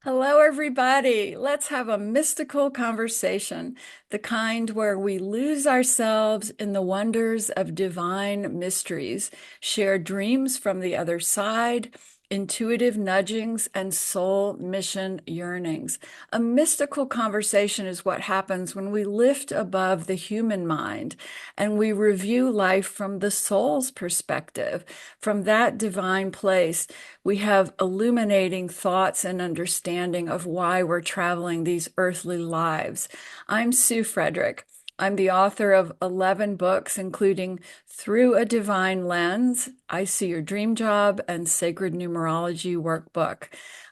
Hello, everybody. Let's have a mystical conversation, the kind where we lose ourselves in the wonders of divine mysteries, share dreams from the other side, intuitive nudgings, and soul mission yearnings. A mystical conversation is what happens when we lift above the human mind and we review life from the soul's perspective, from that divine place. We have illuminating thoughts and understanding of why we're traveling these earthly lives. I'm Sue Frederick. I'm the author of 11 books, including Through a Divine Lens, I See Your Dream Job, and Sacred Numerology Workbook.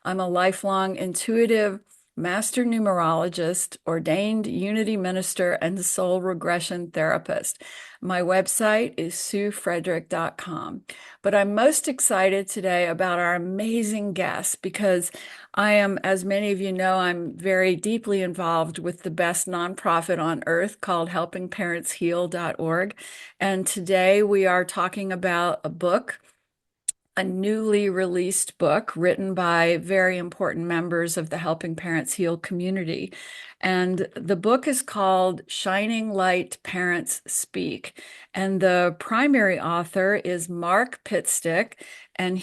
I'm a lifelong intuitive master numerologist, ordained unity minister, and soul regression therapist. My website is suefrederick.com. But I'm most excited today about our amazing guest because I am, as many of you know, I'm very deeply involved with the best nonprofit on earth called helpingparentsheal.org. And today we are talking about a newly released book written by very important members of the Helping Parents Heal community. And the book is called Shining Light Parents Speak. And the primary author is Mark Pitstick, and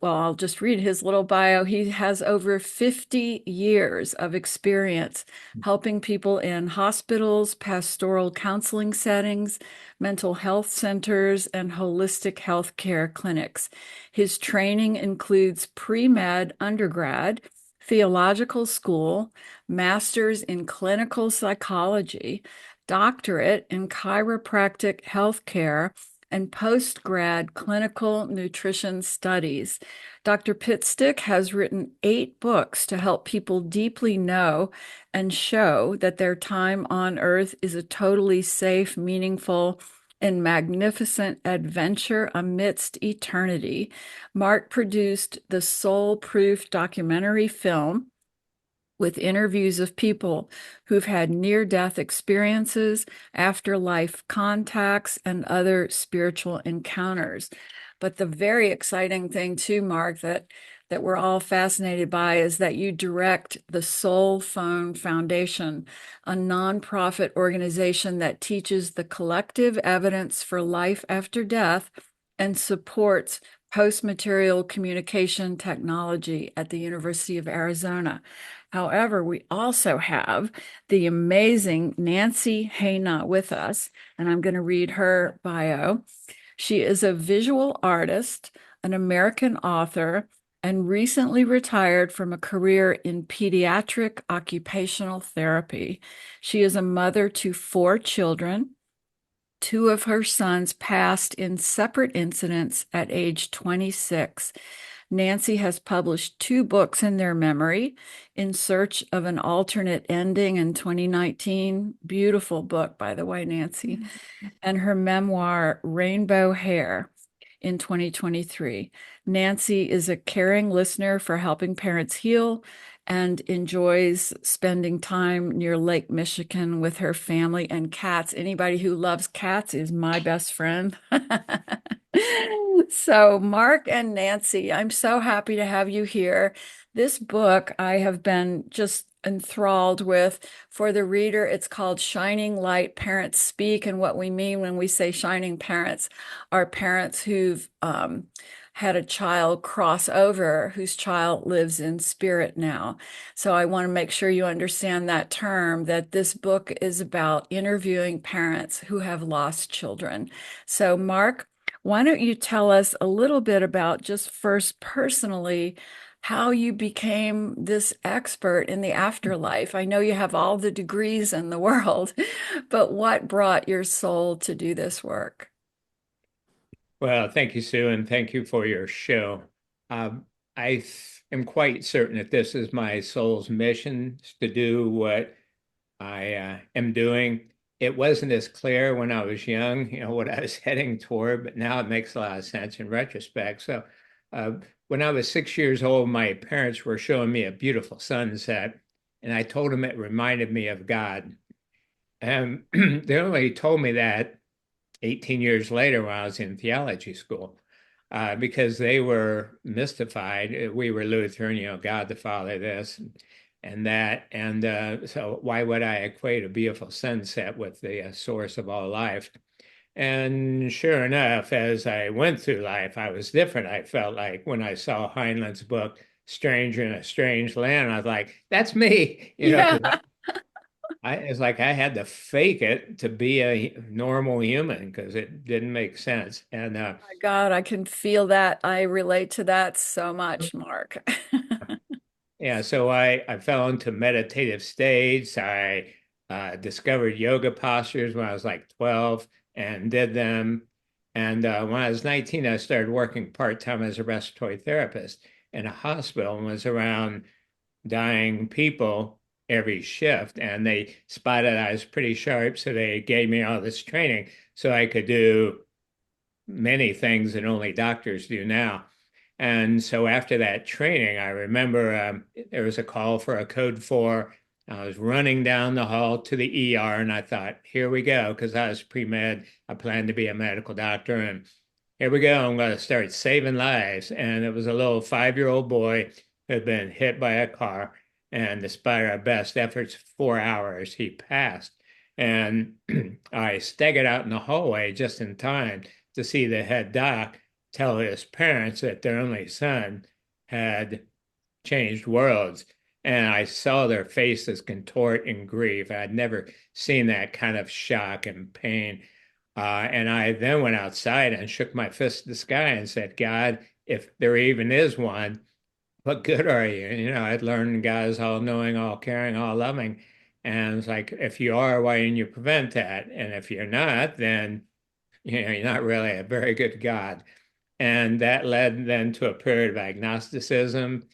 I'll just read his little bio. He has over 50 years of experience helping people in hospitals, pastoral counseling settings, mental health centers, and holistic healthcare clinics. His training includes pre-med undergrad, theological school, master's in clinical psychology, doctorate in chiropractic healthcare, and post-grad clinical nutrition studies. Dr. Pitstick has written 8 books to help people deeply know and show that their time on earth is a totally safe, meaningful, and magnificent adventure amidst eternity. Mark produced the Soul Proof documentary film with interviews of people who've had near-death experiences, afterlife contacts, and other spiritual encounters. But the very exciting thing too, Mark, that we're all fascinated by is that you direct the Soul Phone Foundation, a nonprofit organization that teaches the collective evidence for life after death and supports post-material communication technology at the University of Arizona. However, we also have the amazing Nancy Hayna with us, and I'm going to read her bio. She is a visual artist, an American author, and recently retired from a career in pediatric occupational therapy. She is a mother to 4 children. 2 of her sons passed in separate incidents at age 26. Nancy has published 2 books in their memory, In Search of an Alternate Ending in 2019. Beautiful book, by the way, Nancy. And her memoir, Rainbow Hair, in 2023. Nancy is a caring listener for Helping Parents Heal and enjoys spending time near Lake Michigan with her family and cats. Anybody who loves cats is my best friend. So, Mark and Nancy, I'm so happy to have you here. This book I have been just enthralled with. For the reader, it's called Shining Light Parents Speak. And what we mean when we say shining parents are parents who've had a child cross over whose child lives in spirit now. So I want to make sure you understand that term, that this book is about interviewing parents who have lost children. So, Mark, why don't you tell us a little bit about just first personally how you became this expert in the afterlife? I know you have all the degrees in the world, but what brought your soul to do this work? Well, thank you, Sue, and thank you for your show. Am quite certain that this is my soul's mission to do what I am doing. It wasn't as clear when I was young, what I was heading toward, but now it makes a lot of sense in retrospect. So, uh, when I was 6 years old, my parents were showing me a beautiful sunset, and I told them it reminded me of God. And they only told me that 18 years later when I was in theology school. because they were mystified. We were Lutheran, God the Father, this and that. And so why would I equate a beautiful sunset with the source of all life? And sure enough, as I went through life, I was different. I felt like when I saw Heinlein's book, Stranger in a Strange Land, I was like, that's me, Yeah. because it's like I had to fake it to be a normal human because it didn't make sense. And My God, I can feel that. I relate to that so much, Mark. yeah, so I fell into meditative states. I discovered yoga postures when I was like 12 and did them. And when I was 19, I started working part-time as a respiratory therapist in a hospital and was around dying people every shift. And they spotted I was pretty sharp, so they gave me all this training so I could do many things that only doctors do now. And so after that training, I remember there was a call for a code 4. I was running down the hall to the ER and I thought, here we go, because I was pre-med. I planned to be a medical doctor. And here we go. I'm going to start saving lives. And it was a little 5-year-old boy who had been hit by a car. And despite our best efforts, 4 hours, he passed. And I staggered out in the hallway just in time to see the head doc tell his parents that their only son had changed worlds. And I saw their faces contort in grief. I'd never seen that kind of shock and pain. And I then went outside and shook my fist at the sky and said, God, if there even is one, what good are you? I'd learned God is all knowing, all caring, all loving. And it's like, if you are, why didn't you prevent that? And if you're not, then you're not really a very good God. And that led then to a period of agnosticism.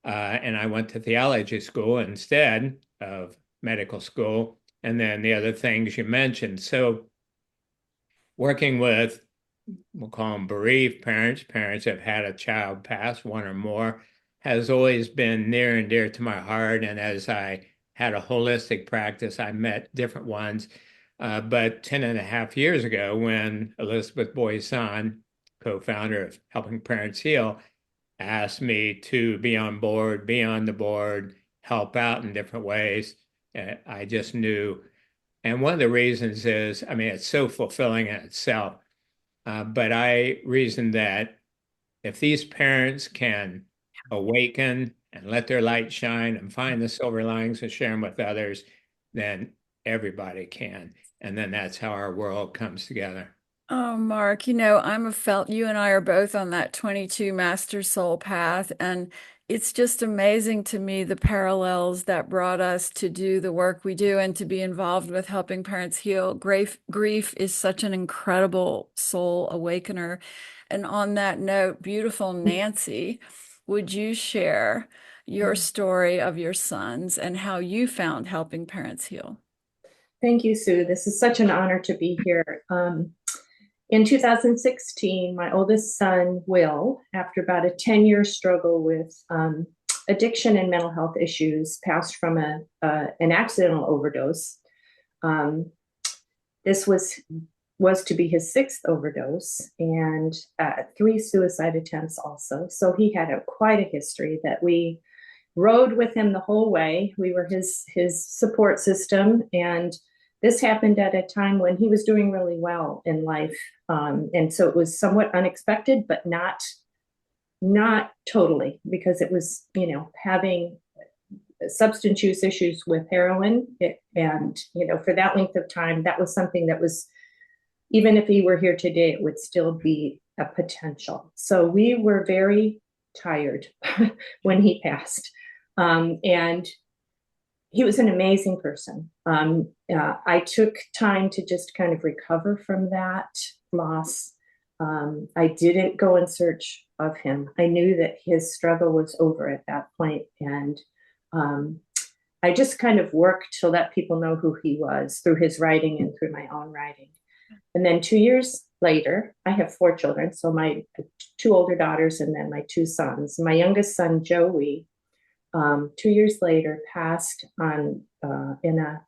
And I went to theology school instead of medical school. And then the other things you mentioned. So working with, we'll call them bereaved parents, parents that have had a child pass, one or more, has always been near and dear to my heart. And as I had a holistic practice, I met different ones. But 10 and a half years ago, when Elizabeth Boyson, co-founder of Helping Parents Heal, asked me to be on board, be on the board, help out in different ways, I just knew. And one of the reasons is, I mean, it's so fulfilling in itself. But I reasoned that if these parents can awaken and let their light shine and find the silver linings and share them with others, then everybody can. And then that's how our world comes together. Oh, Mark, you and I are both on that 22 Master Soul path, and it's just amazing to me the parallels that brought us to do the work we do and to be involved with helping parents heal. Grief is such an incredible soul awakener. And on that note, beautiful Nancy, would you share your story of your sons and how you found helping parents heal? Thank you, Sue. This is such an honor to be here. In 2016, my oldest son, Will, after about a 10-year struggle with addiction and mental health issues, passed from an accidental overdose. This was to be his sixth overdose and 3 suicide attempts also. So he had quite a history that we rode with him the whole way. We were his support system, and this happened at a time when he was doing really well in life. And so it was somewhat unexpected, but not totally, because it was, having substance use issues with heroin. And, for that length of time, that was something that was, even if he were here today, it would still be a potential. So we were very tired when he passed. And he was an amazing person. I took time to just kind of recover from that loss. I didn't go in search of him. I knew that his struggle was over at that point. And I just kind of worked to let people know who he was through his writing and through my own writing. And then 2 years later, I have 4 children. So my 2 older daughters and then my 2 sons. My youngest son, Joey, 2 years later, passed in a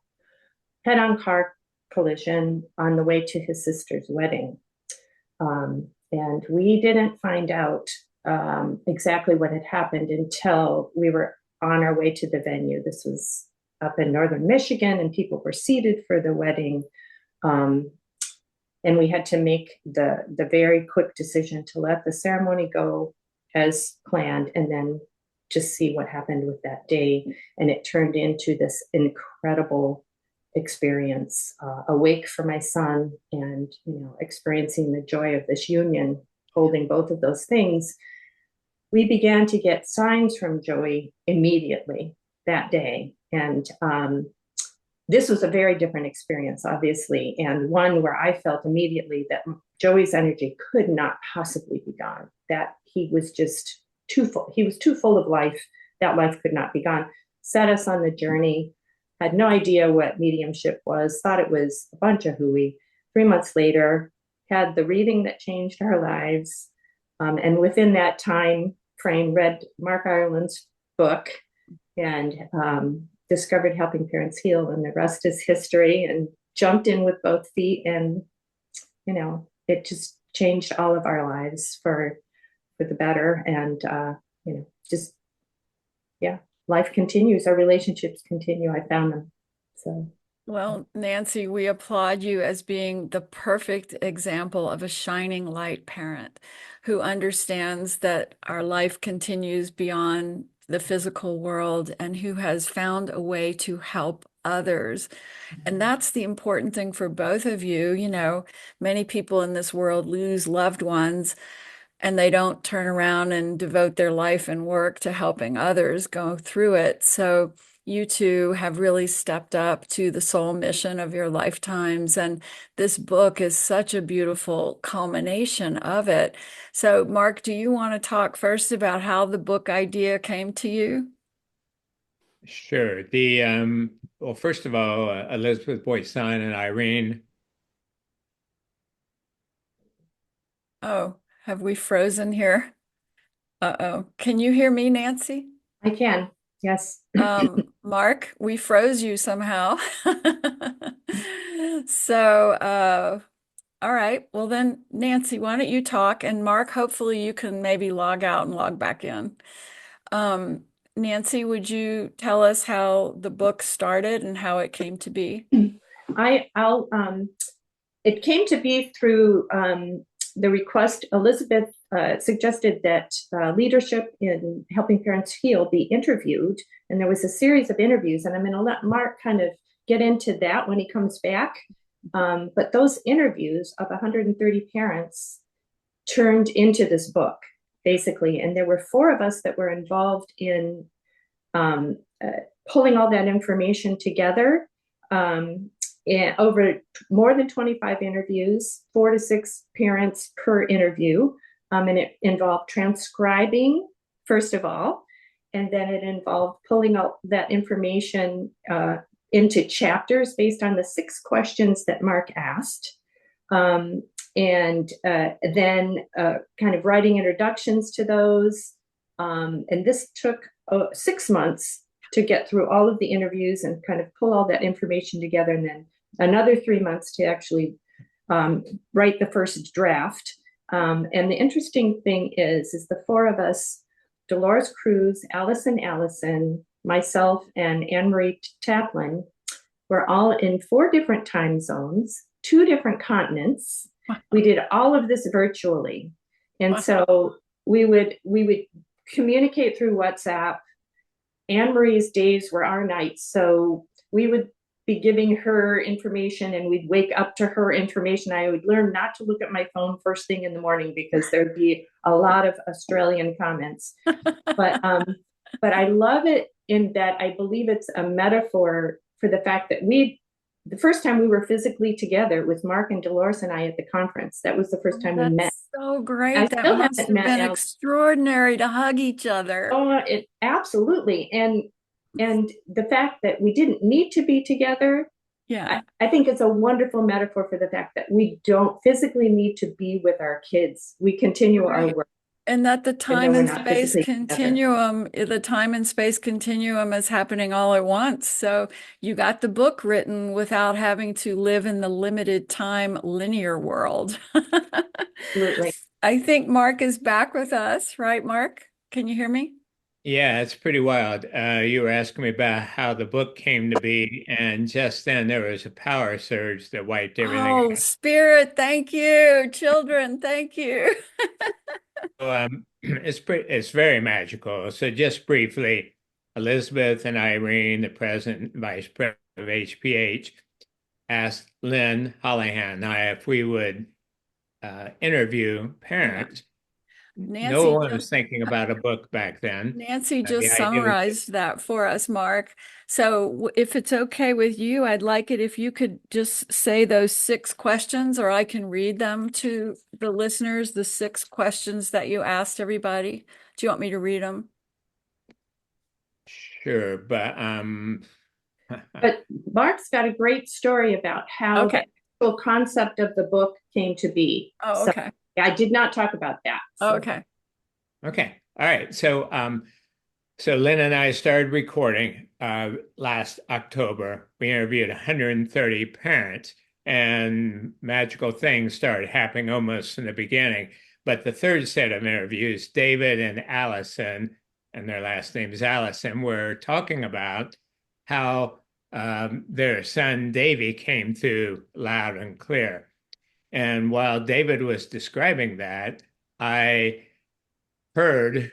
head-on car collision on the way to his sister's wedding. And we didn't find out exactly what had happened until we were on our way to the venue. This was up in northern Michigan, and people were seated for the wedding. Um, and we had to make the very quick decision to let the ceremony go as planned and then just see what happened with that day. And it turned into this incredible experience, a wake for my son, and experiencing the joy of this union, holding both of those things. We began to get signs from Joey immediately that day, and this was a very different experience, obviously, and one where I felt immediately that Joey's energy could not possibly be gone, that he was just too full. He was too full of life. That life could not be gone. Set us on the journey. Had no idea what mediumship was, thought it was a bunch of hooey. 3 months later, had the reading that changed our lives. And within that time frame, read Mark Ireland's book and discovered Helping Parents Heal, and the rest is history, and jumped in with both feet. And, it just changed all of our lives for the better. And, just, yeah, life continues. Our relationships continue. I found them. So. Well, Nancy, we applaud you as being the perfect example of a shining light parent who understands that our life continues beyond the physical world and who has found a way to help others. And that's the important thing for both of you. Many people in this world lose loved ones and they don't turn around and devote their life and work to helping others go through it. So you two have really stepped up to the soul mission of your lifetimes. And this book is such a beautiful culmination of it. So, Mark, do you want to talk first about how the book idea came to you? Sure. Well, first of all, Elizabeth Boyson and Irene. Oh, have we frozen here? Uh-oh. Can you hear me, Nancy? I can, yes. Mark, we froze you somehow. So, all right. Well then, Nancy, why don't you talk? And Mark, hopefully you can maybe log out and log back in. Um, Nancy, would you tell us how the book started and how it came to be? I'll it came to be through the request. Elizabeth suggested that leadership in Helping Parents Heal be interviewed, and there was a series of interviews, and I'm going to let Mark kind of get into that when he comes back. But those interviews of 130 parents turned into this book, basically, and there were 4 of us that were involved in pulling all that information together. Over more than 25 interviews, 4 to 6 parents per interview. And it involved transcribing, first of all, and then it involved pulling out that information into chapters based on the 6 questions that Mark asked. And then kind of writing introductions to those. And this took 6 months to get through all of the interviews and kind of pull all that information together, and then another 3 months to actually write the first draft. And the interesting thing is the 4 of us, Dolores Cruz, Allison, myself, and Anne-Marie Taplin, were all in 4 different time zones, 2 different continents. We did all of this virtually. And so we would communicate through WhatsApp. Anne-Marie's days were our nights. So we would be giving her information and we'd wake up to her information. I would learn not to look at my phone first thing in the morning because there'd be a lot of Australian comments. But I love it in that I believe it's a metaphor for the fact that the first time we were physically together was Mark and Dolores and I at the conference. That was the first time we met. So great. I That still must haven't have met been Al. extraordinary to hug each other. Oh, absolutely. And the fact that we didn't need to be together, Yeah. I think it's a wonderful metaphor for the fact that we don't physically need to be with our kids. We continue our work. And that even though we're not physically together. the time and space continuum is happening all at once. So you got the book written without having to live in the limited time linear world. Absolutely. I think Mark is back with us, right, Mark? Can you hear me? Yeah, it's pretty wild. You were asking me about how the book came to be, and just then there was a power surge that wiped everything Oh, out. Spirit, thank you. Children, thank you. So, it's very magical. So just briefly, Elizabeth and Irene, the president and vice president of HPH, asked Lynn Hollihan and I if we would interview Yeah. parents. No Nancy one just was thinking about a book back then. Nancy The just idea was summarized that for us, Mark. So if it's okay with you, I'd like it if you could just say those 6 questions, or I can read them to the listeners, the 6 questions that you asked everybody. Do you want me to read them? sure, but But Mark's got a great story about how the Okay. actual concept of the book came to be. Oh, So okay. I did not talk about that. So Okay. okay. All right. So Lynn and I started recording last October. We interviewed 130 parents, and magical things started happening almost in the beginning. But the third set of interviews, David and Allison, and their last name is Allison, were talking about how their son Davy came through loud and clear. And while David was describing that, I heard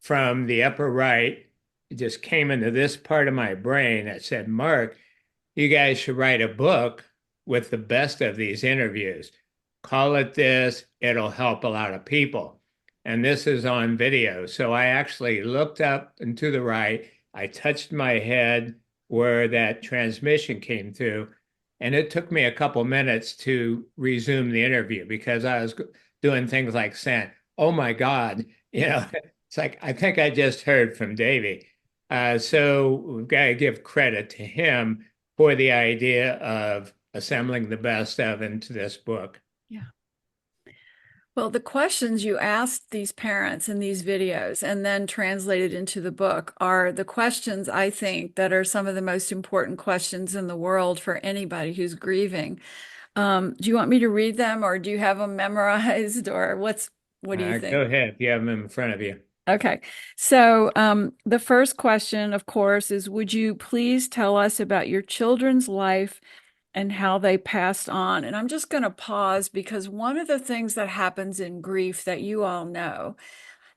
from the upper right, it just came into this part of my brain that said, Mark, you guys should write a book with the best of these interviews. Call it this, it'll help a lot of people. And this is on video. So I actually looked up and to the right, I touched my head where that transmission came through. And it took me a couple minutes to resume the interview because I was doing things like saying, oh my God, you know, it's like, I think I just heard from Davey. So we've got to give credit to him for the idea of assembling the best of into this book. Yeah. Well, the questions you asked these parents in these videos and then translated into the book are the questions I think that are some of the most important questions in the world for anybody who's grieving. Do you want me to read them, or do you have them memorized, or what do you Go think? ahead. You have them in front of you. Okay. So, the first question, of course, is would you please tell us about your children's life and how they passed on? And I'm just going to pause because one of the things that happens in grief that you all know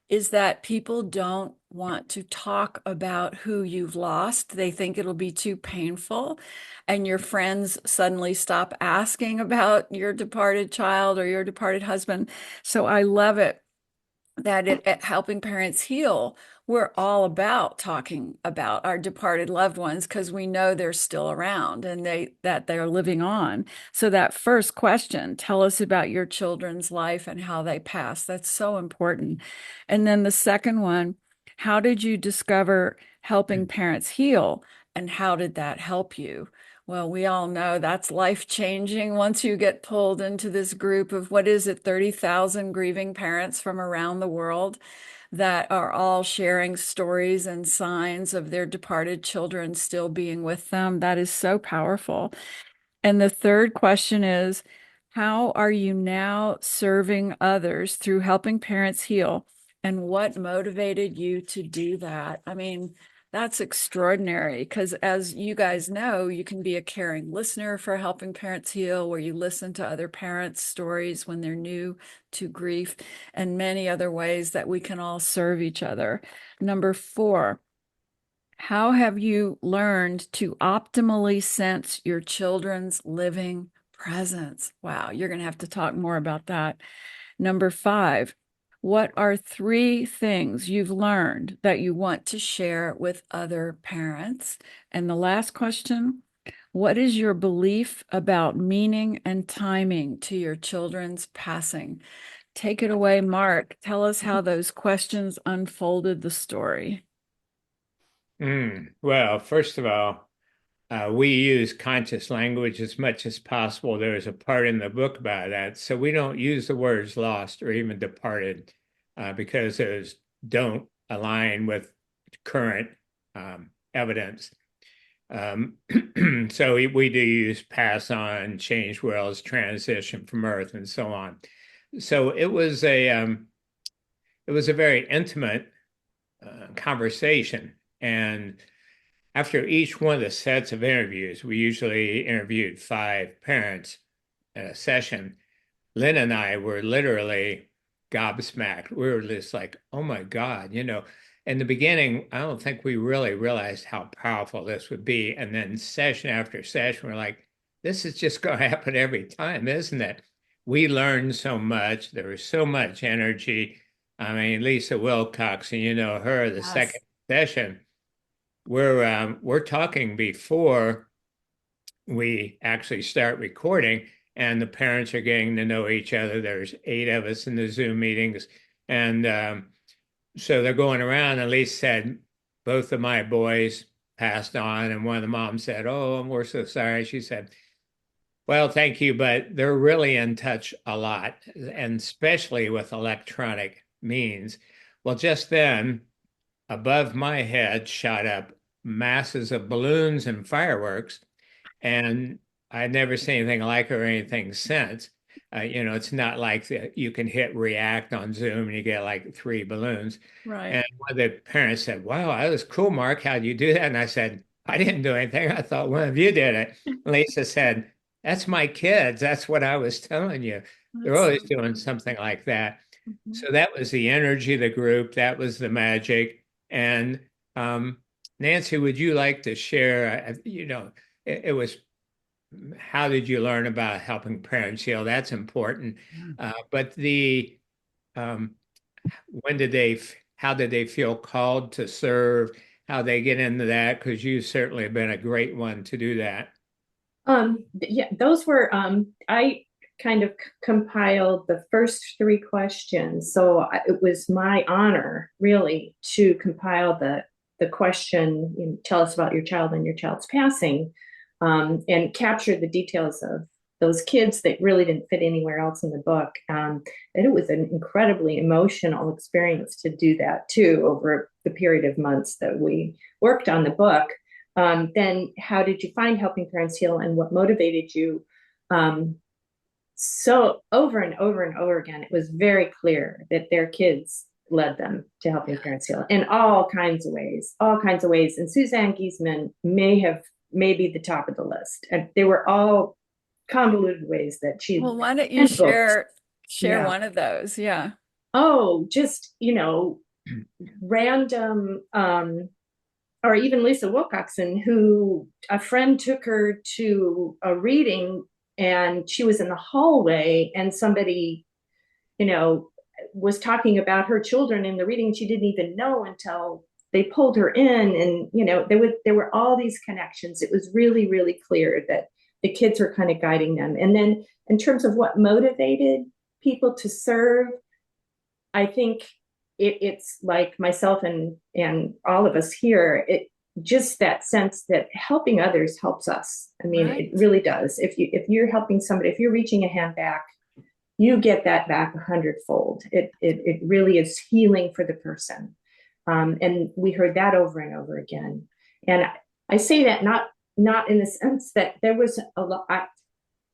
is that people don't want to talk about who you've lost. They think it'll be too painful. And your friends suddenly stop asking about your departed child or your departed husband. So I love it that at Helping Parents Heal, we're all about talking about our departed loved ones because we know they're still around and they're living on. So that first question, tell us about your children's life and how they passed. That's so important. And then the second one, how did you discover Helping Parents Heal and how did that help you? Well, we all know that's life changing once you get pulled into this group of what is it, 30,000 grieving parents from around the world that are all sharing stories and signs of their departed children still being with them. That is so powerful. And the third question is, how are you now serving others through Helping Parents Heal? And what motivated you to do that? I mean, that's extraordinary because, as you guys know, you can be a caring listener for Helping Parents Heal, where you listen to other parents' stories when they're new to grief, and many other ways that we can all serve each other. Number 4, how have you learned to optimally sense your children's living presence? Wow, you're going to have to talk more about that. Number 5, what are 3 things you've learned that you want to share with other parents? And the last question, what is your belief about meaning and timing to your children's passing? Take it away, Mark. Tell us how those questions unfolded the story. Well, first of all, we use conscious language as much as possible. There is a part in the book about that. So we don't use the words lost or even departed. because those don't align with current evidence. So we do use pass on, change worlds, transition from Earth, and so on. So it was a very intimate conversation. And after each one of the sets of interviews, we usually interviewed 5 parents in a session. Lynn and I were literally gobsmacked. We were just like, oh my God, in the beginning, I don't think we really realized how powerful this would be. And then session after session, we're like, this is just going to happen every time, isn't it? We learned so much. There was so much energy. I mean, Lisa Wilcox, and her, the second session, we're talking before we actually start recording, and the parents are getting to know each other. There's 8 of us in the Zoom meetings, and so they're going around. And Lisa said, both of my boys passed on, and one of the moms said, "Oh, we're so sorry." She said, "Well, thank you, but they're really in touch a lot, and especially with electronic means." Well, just then, above my head shot up masses of balloons and fireworks, and I'd never seen anything like it or anything since. It's not like you can hit react on Zoom and you get like 3 balloons. Right. And one of the parents said, "Wow, that was cool, Mark. How'd you do that?" And I said, "I didn't do anything. I thought one of you did it." Lisa said, "That's my kids. That's what I was telling you. They're always doing something like that." So that was the energy of the group. That was the magic. And Nancy, would you like to share? It was, how did you learn about helping parents heal? That's important. But um, how did they feel called to serve? How they get into that? Because you certainly have been a great one to do that. Yeah, those were I kind of compiled the first 3 questions. So it was my honor really to compile the question, tell us about your child and your child's passing, and capture the details of those kids that really didn't fit anywhere else in the book. And it was an incredibly emotional experience to do that too, over the period of months that we worked on the book. Then how did you find Helping Parents Heal, and what motivated you? So over and over and over again, it was very clear that their kids led them to Helping Parents Heal in all kinds of ways, all kinds of ways. And Suzanne Giesman may be the top of the list. And they were all convoluted ways that she. Well, why don't you share Yeah. one of those? Yeah. Oh, just, random, or even Lisa Wilcoxon, who a friend took her to a reading, and she was in the hallway, and somebody, was talking about her children in the reading. She didn't even know until they pulled her in, and there were all these connections. It was really, really clear that the kids were kind of guiding them. And then in terms of what motivated people to serve, I think it's like myself and all of us here, it just that sense that helping others helps us. I mean, It really does. If you're helping somebody, if you're reaching a hand back, you get that back 100-fold. It really is healing for the person. And we heard that over and over again. And I say that not in the sense that there was a lot.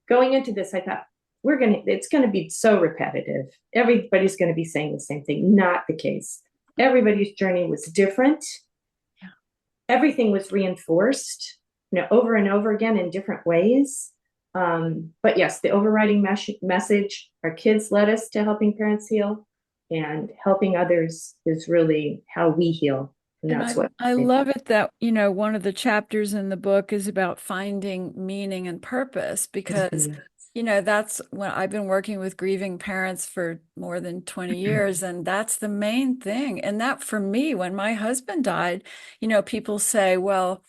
Going into this, I thought, it's going to be so repetitive. Everybody's going to be saying the same thing. Not the case. Everybody's journey was different. Yeah. Everything was reinforced, over and over again in different ways. But yes, the overriding message, our kids led us to Helping Parents Heal, and helping others is really how we heal. And that's what I love it that, one of the chapters in the book is about finding meaning and purpose, because that's when I've been working with grieving parents for more than 20 years. And that's the main thing. And that for me, when my husband died, people say, well,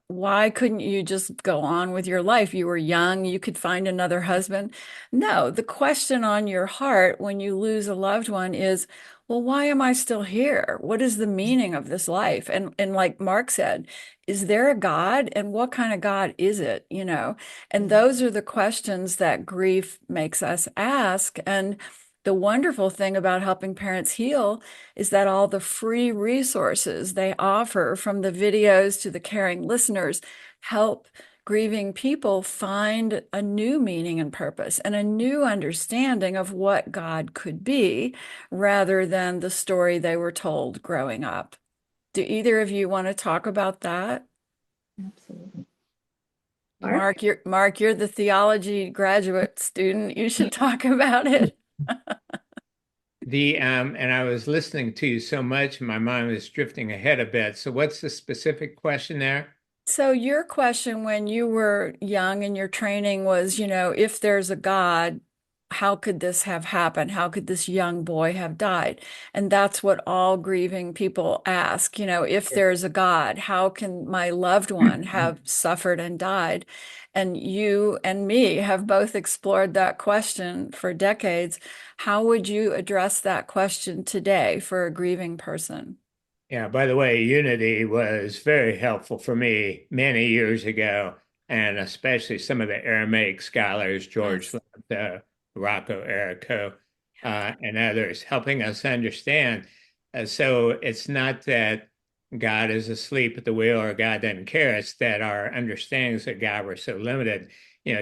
why couldn't you just go on with your life? You were young, you could find another husband. No, the question on your heart when you lose a loved one is, well, why am I still here? What is the meaning of this life? And like Mark said, is there a God? And what kind of God is it? And those are the questions that grief makes us ask. And the wonderful thing about helping parents heal is that all the free resources they offer, from the videos to the caring listeners, help grieving people find a new meaning and purpose and a new understanding of what God could be, rather than the story they were told growing up. Do either of you want to talk about that? Absolutely. Mark, you're the theology graduate student. You should talk about it. And I was listening to you so much, my mind was drifting ahead a bit. So what's the specific question there? So your question when you were young and your training was, if there's a God, how could this have happened? How could this young boy have died? And that's what all grieving people ask, if there's a God, how can my loved one have suffered and died? And you and me have both explored that question for decades. How would you address that question today for a grieving person? Yeah, by the way, Unity was very helpful for me many years ago, and especially some of the Aramaic scholars, George Yes. Rocco Errico, and others, helping us understand. So it's not that God is asleep at the wheel or God doesn't care, it's that our understandings of God were so limited.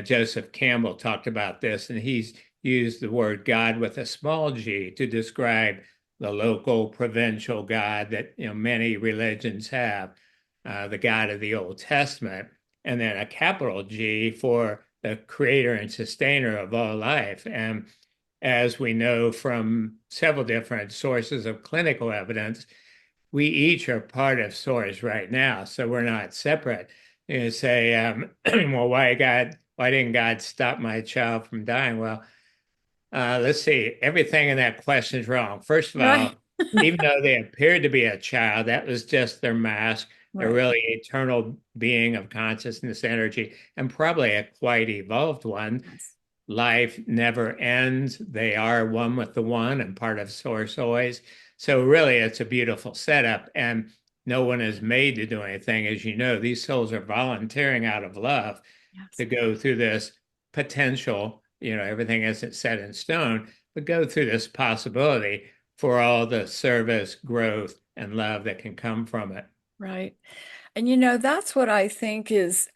Joseph Campbell talked about this, and he's used the word God with a small g to describe the local provincial God that many religions have, the God of the Old Testament, and then a capital G for the creator and sustainer of all life. And as we know from several different sources of clinical evidence, we each are part of source right now, so we're not separate. You say, well, why didn't God stop my child from dying? Well, let's see. Everything in that question is wrong. First of Right. all, even though they appeared to be a child, that was just their mask. They're Right. really eternal being of consciousness energy, and probably a quite evolved one. Yes. Life never ends. They are one with the one and part of source always. So really, it's a beautiful setup, and no one is made to do anything. As you know, these souls are volunteering out of love Yes. to go through this potential, everything isn't set in stone, but go through this possibility for all the service, growth, and love that can come from it. Right. And that's what I think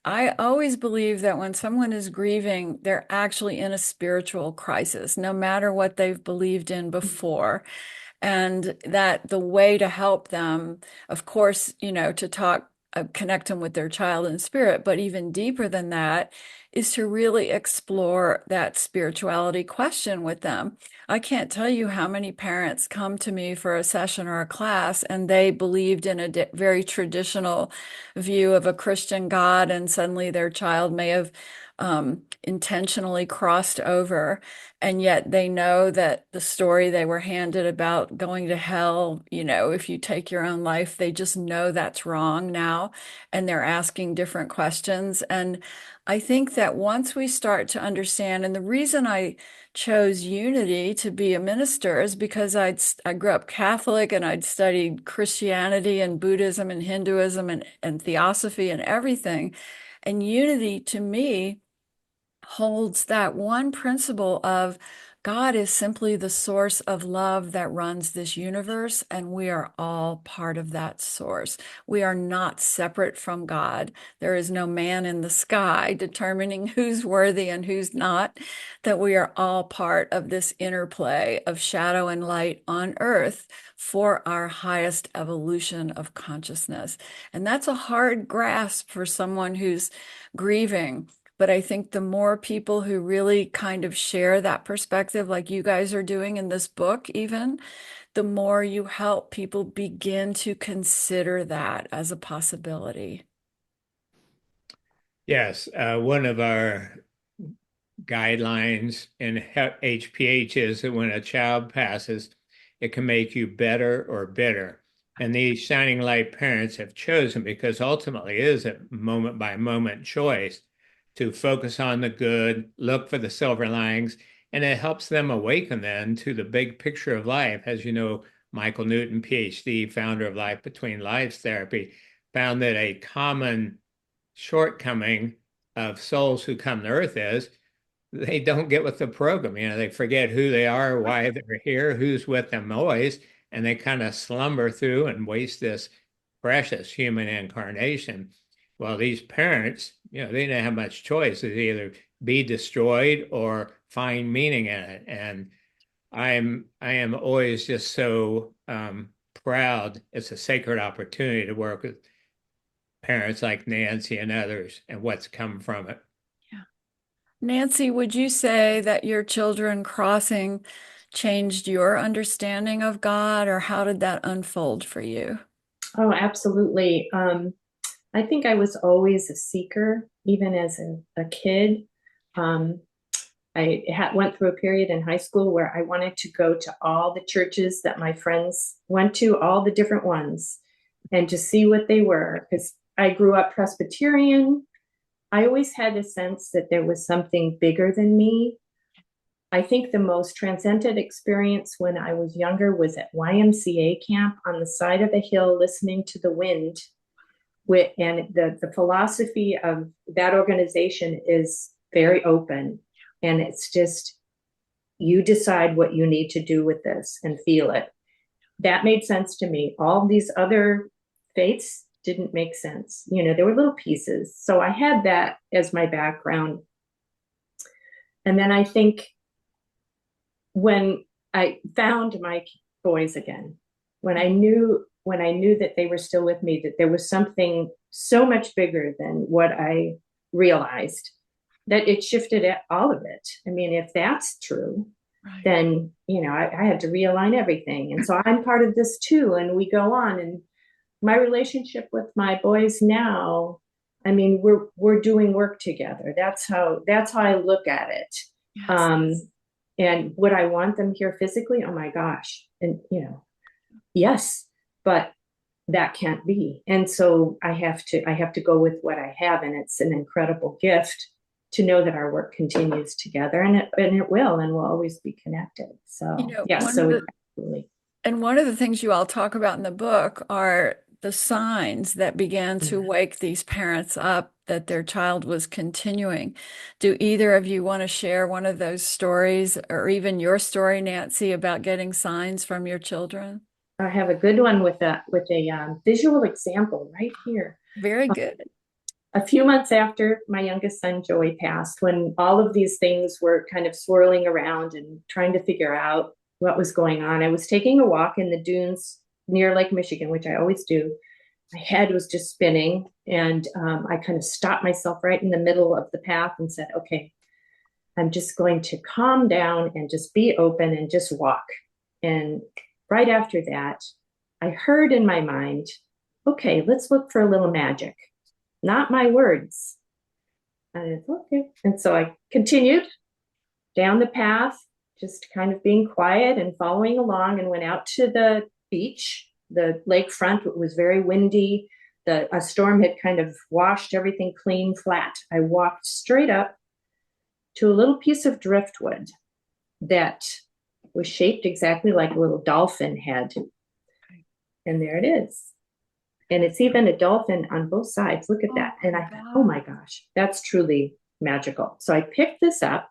I always believe that when someone is grieving, they're actually in a spiritual crisis, no matter what they've believed in before. And that the way to help them, of course, to connect them with their child and spirit, but even deeper than that is to really explore that spirituality question with them. I can't tell you how many parents come to me for a session or a class and they believed in a very traditional view of a Christian God, and suddenly their child may have intentionally crossed over, and yet they know that the story they were handed about going to hell, if you take your own life, they just know that's wrong now, and they're asking different questions. And I think that once we start to understand, and the reason I chose Unity to be a minister is because I grew up Catholic and I'd studied Christianity and Buddhism and Hinduism and theosophy and everything. And Unity to me holds that one principle of God is simply the source of love that runs this universe, and we are all part of that source. We are not separate from God. There is no man in the sky determining who's worthy and who's not, that we are all part of this interplay of shadow and light on earth for our highest evolution of consciousness. And that's a hard grasp for someone who's grieving. But I think the more people who really kind of share that perspective, like you guys are doing in this book, even, the more you help people begin to consider that as a possibility. Yes, one of our guidelines in HPH is that when a child passes, it can make you better or bitter. And these shining light parents have chosen, because ultimately it is a moment by moment choice, to focus on the good, look for the silver linings, and it helps them awaken then to the big picture of life. As you know, Michael Newton, PhD, founder of Life Between Lives therapy, found that a common shortcoming of souls who come to Earth is they don't get with the program. They forget who they are, why they're here, who's with them always, and they kind of slumber through and waste this precious human incarnation. Well, these parents, they didn't have much choice. It's either be destroyed or find meaning in it. And I am always just so proud. It's a sacred opportunity to work with parents like Nancy and others and what's come from it. Yeah. Nancy, would you say that your children crossing changed your understanding of God, or how did that unfold for you? Oh, absolutely. I think I was always a seeker, even as a kid. Um, went through a period in high school where I wanted to go to all the churches that my friends went to, all the different ones, and to see what they were. Because I grew up Presbyterian. I always had a sense that there was something bigger than me. I think the most transcendent experience when I was younger was at YMCA camp on the side of a hill, listening to the wind. And the philosophy of that organization is very open. And it's just, you decide what you need to do with this and feel it. That made sense to me. All these other faiths didn't make sense. There were little pieces. So I had that as my background. And then I think when I found my boys again, when I knew that they were still with me, that there was something so much bigger than what I realized, that it shifted all of it. I mean, if that's true, right, then, I had to realign everything. And so I'm part of this too. And we go on. And my relationship with my boys now, I mean, we're doing work together. That's how I look at it. Yes. And would I want them here physically? Oh my gosh. And, yes, but that can't be. And so I have to go with what I have. And it's an incredible gift to know that our work continues together, and it will, and we'll always be connected. So yeah, absolutely. And one of the things you all talk about in the book are the signs that began to wake these parents up that their child was continuing. Do either of you want to share one of those stories, or even your story, Nancy, about getting signs from your children? I have a good one with a visual example right here. Very good. A few months after my youngest son, Joey, passed, when all of these things were kind of swirling around and trying to figure out what was going on, I was taking a walk in the dunes near Lake Michigan, which I always do. My head was just spinning, and I kind of stopped myself right in the middle of the path and said, okay, I'm just going to calm down and just be open and just walk. And right after that, I heard in my mind, okay, let's look for a little magic. Not my words. And okay. And so I continued down the path, just kind of being quiet and following along, and went out to the beach, the lakefront. It was very windy. A storm had kind of washed everything clean, flat. I walked straight up to a little piece of driftwood that was shaped exactly like a little dolphin head. And there it is. And it's even a dolphin on both sides. Look at that. And I thought, oh my gosh, that's truly magical. So I picked this up.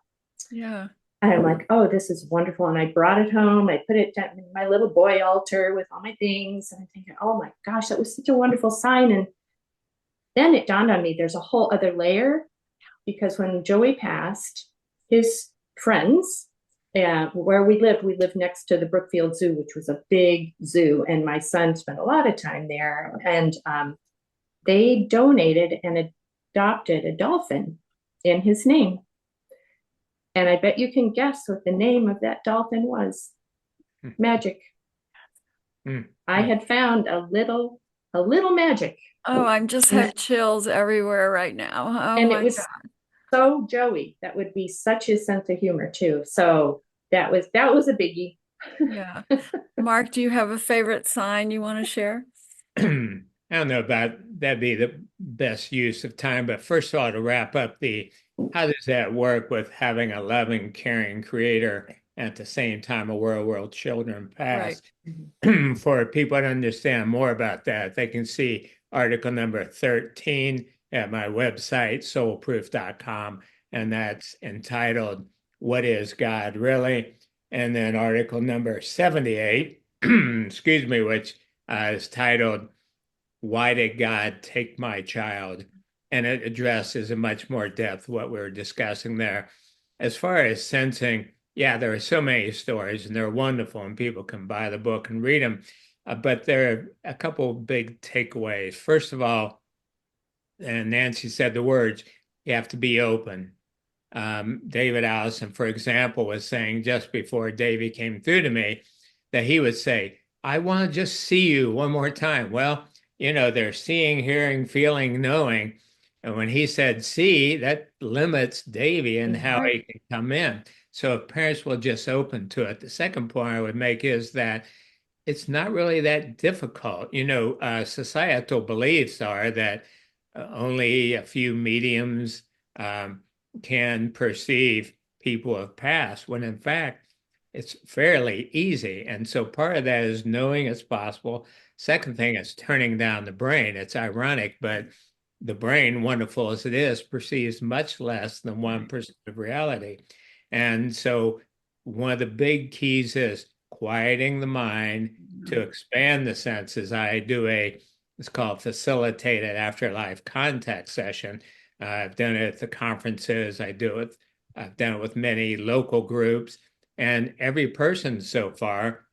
Yeah. And I'm like, oh, this is wonderful. And I brought it home. I put it down in my little boy altar with all my things. And I'm thinking, oh my gosh, that was such a wonderful sign. And then it dawned on me, there's a whole other layer, because when Joey passed, his friends, where we lived next to the Brookfield Zoo, which was a big zoo. And my son spent a lot of time there. And they donated and adopted a dolphin in his name. And I bet you can guess what the name of that dolphin was. Magic. I had found a little magic. Oh, I'm just have chills everywhere right now. Oh, and my it was God. So Joey, that would be such his sense of humor too. So that was a biggie. Yeah. Mark, do you have a favorite sign you want to share? I don't know about that'd be the best use of time, but first of all, to wrap up how does that work with having a loving, caring creator and at the same time aware world children pass? Right. For people to understand more about that, they can see article number 13 at my website, soulproof.com. and that's entitled What is God Really? And then article number 78, excuse me, which is titled Why Did God Take My Child? And it addresses in much more depth what we were discussing there. As far as sensing, yeah, there are so many stories and they're wonderful, and people can buy the book and read them. But there are a couple of big takeaways. First of all, and Nancy said the words, you have to be open. David Allison, for example, was saying just before Davy came through to me that he would say, I want to just see you one more time. Well, they're seeing, hearing, feeling, knowing. And when he said see, that limits Davy and how Right. he can come in. So if parents will just open to it. The second point I would make is that it's not really that difficult. Societal beliefs are that only a few mediums um, can perceive people of past, when in fact, it's fairly easy. And so part of that is knowing it's possible. Second thing is turning down the brain. It's ironic, but the brain, wonderful as it is, perceives much less than 1% of reality. And so one of the big keys is quieting the mind to expand the senses. It's called facilitated afterlife contact session. I've done it at the conferences. I've done it with many local groups, and every person so far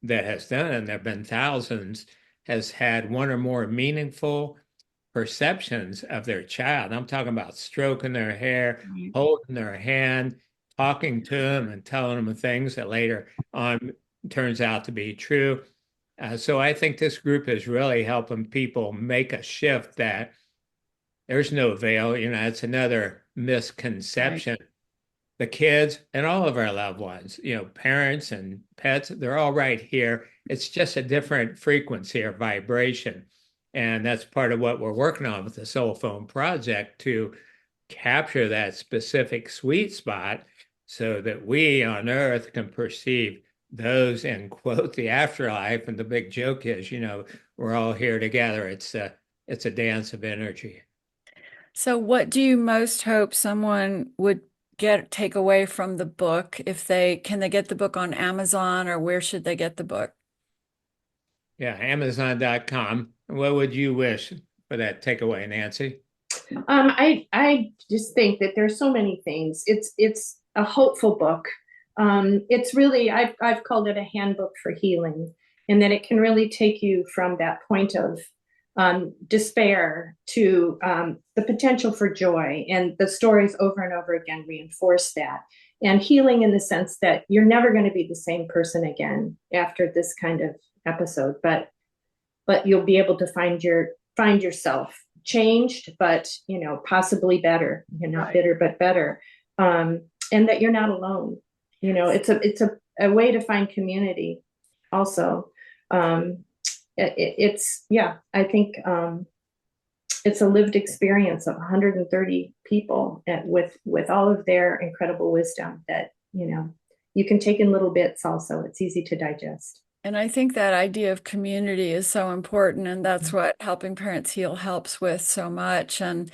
that has done it, and there have been thousands, has had one or more meaningful perceptions of their child. I'm talking about stroking their hair, Right. holding their hand, talking to them, and telling them things that later on turns out to be true. So I think this group is really helping people make a shift that there's no veil. It's another Right. misconception. The kids and all of our loved ones, parents and pets, they're all right here. It's just a different frequency or vibration. And that's part of what we're working on with the Soul Phone Project, to capture that specific sweet spot so that we on Earth can perceive those in quote the afterlife. And the big joke is, we're all here together. It's a dance of energy. So, what do you most hope someone would take away from the book? If they can they get the book on Amazon, or where should they get the book? Yeah, Amazon.com. What would you wish for that takeaway, Nancy? I just think that there's so many things. It's a hopeful book. It's really I've called it a handbook for healing, and that it can really take you from that point of despair to the potential for joy, and the stories over and over again reinforce that. And healing in the sense that you're never going to be the same person again after this kind of episode, but you'll be able to find yourself changed, but possibly better. You're not Right. bitter, but better. And that you're not alone. It's a way to find community also. It's yeah, I think it's a lived experience of 130 people with all of their incredible wisdom that you can take in little bits. Also, it's easy to digest. And I think that idea of community is so important, and that's what Helping Parents Heal helps with so much. And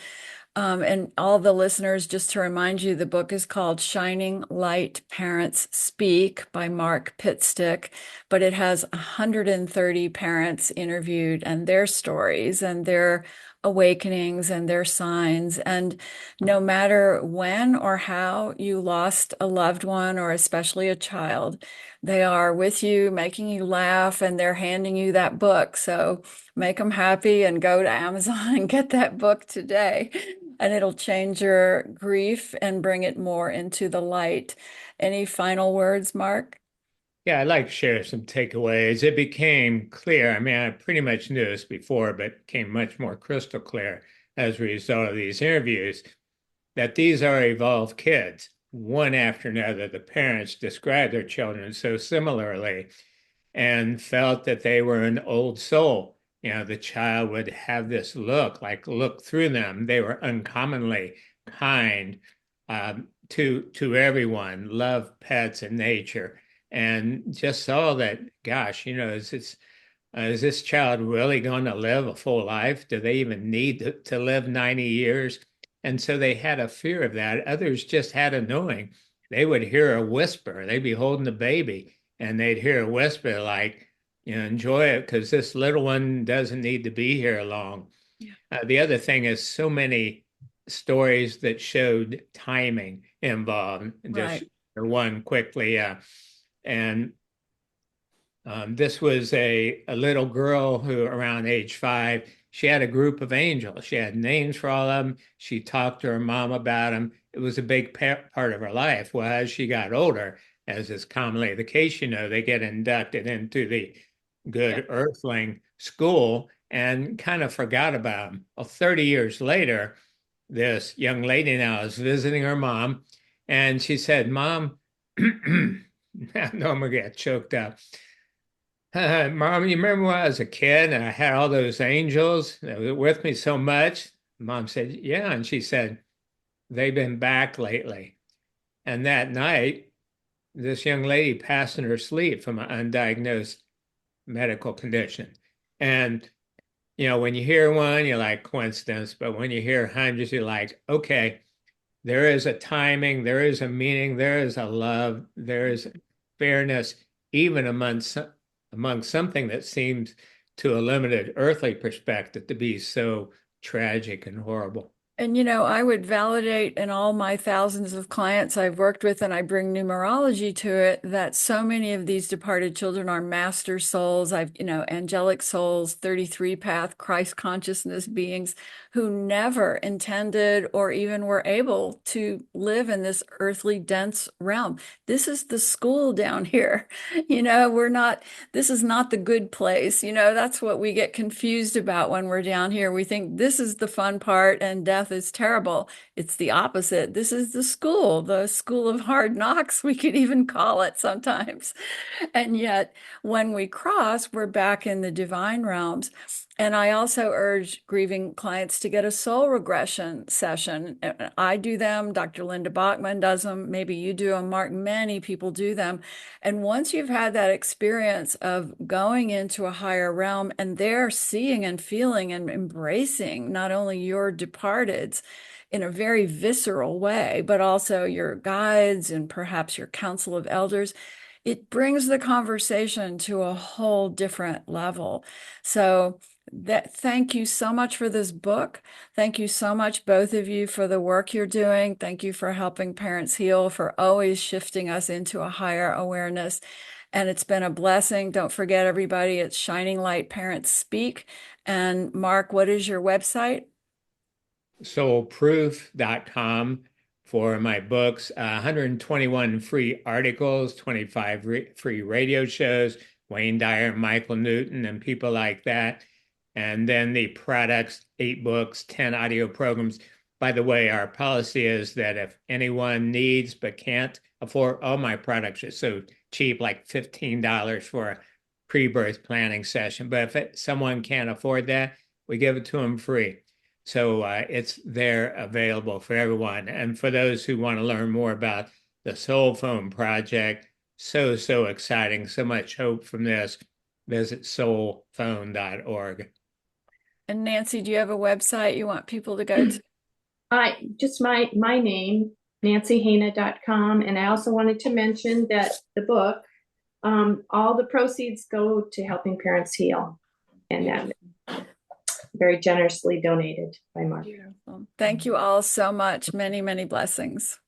all the listeners, just to remind you, the book is called Shining Light Parents Speak by Mark Pitstick, but it has 130 parents interviewed and their stories and their awakenings and their signs. And no matter when or how you lost a loved one, or especially a child, they are with you, making you laugh, and they're handing you that book. So make them happy and go to Amazon and get that book today. And it'll change your grief and bring it more into the light. Any final words, Mark? Yeah, I'd like to share some takeaways. It became clear. I mean, I pretty much knew this before, but it became much more crystal clear as a result of these interviews that these are evolved kids, one after another. The parents described their children so similarly and felt that they were an old soul. The child would have this look through them. They were uncommonly kind to everyone, love pets and nature, and just saw that, gosh, is this child really going to live a full life? Do they even need to live 90 years? And so they had a fear of that. Others just had a knowing. They would hear a whisper. They'd be holding the baby and they'd hear a whisper like, enjoy it because this little one doesn't need to be here long. Yeah. The other thing is so many stories that showed timing involved. Just Right. one quickly. And this was a little girl who, around age 5, she had a group of angels. She had names for all of them. She talked to her mom about them. It was a big part of her life. Well, as she got older, as is commonly the case, they get inducted into the good earthling school and kind of forgot about them. Well, 30 years later, this young lady now is visiting her mom, and she said, Mom, no, I'm gonna get choked up. Mom, you remember when I was a kid and I had all those angels that were with me so much? Mom said, yeah. And she said, they've been back lately. And that night, this young lady passed in her sleep from an undiagnosed medical condition. And, when you hear one, you're like, coincidence. But when you hear hundreds, you're like, okay, there is a timing, there is a meaning, there is a love, there is fairness, even among something that seems to a limited earthly perspective to be so tragic and horrible. And I would validate in all my thousands of clients I've worked with, and I bring numerology to it, that so many of these departed children are master souls. Angelic souls, 33 path, Christ consciousness beings who never intended or even were able to live in this earthly dense realm. This is the school down here. This is not the good place. That's what we get confused about when we're down here. We think this is the fun part and death is terrible. It's the opposite. This is the school of hard knocks, we could even call it sometimes. And yet, when we cross, we're back in the divine realms. And I also urge grieving clients to get a soul regression session. I do them, Dr. Linda Bachman does them, maybe you do them, Mark, many people do them. And once you've had that experience of going into a higher realm and they're seeing and feeling and embracing not only your departeds in a very visceral way, but also your guides and perhaps your council of elders, it brings the conversation to a whole different level. So thank you so much for this book. Thank you so much, both of you, for the work you're doing. Thank you for helping parents heal, for always shifting us into a higher awareness. And it's been a blessing. Don't forget, everybody, it's Shining Light Parents Speak. And Mark, what is your website? Soulproof.com for my books, 121 free articles, 25 free radio shows, Wayne Dyer, Michael Newton, and people like that. And then the products, 8 books, 10 audio programs. By the way, our policy is that if anyone needs but can't afford, all my products are so cheap, like $15 for a pre-birth planning session. But if someone can't afford that, we give it to them free. So it's there available for everyone. And for those who want to learn more about the Soul Phone Project, so exciting, so much hope from this, visit soulphone.org. And Nancy, do you have a website you want people to go to? Just my name, nancyhana.com. And I also wanted to mention that the book, all the proceeds go to helping parents heal. And that very generously donated by Mark. Beautiful. Thank you all so much. Many, many blessings.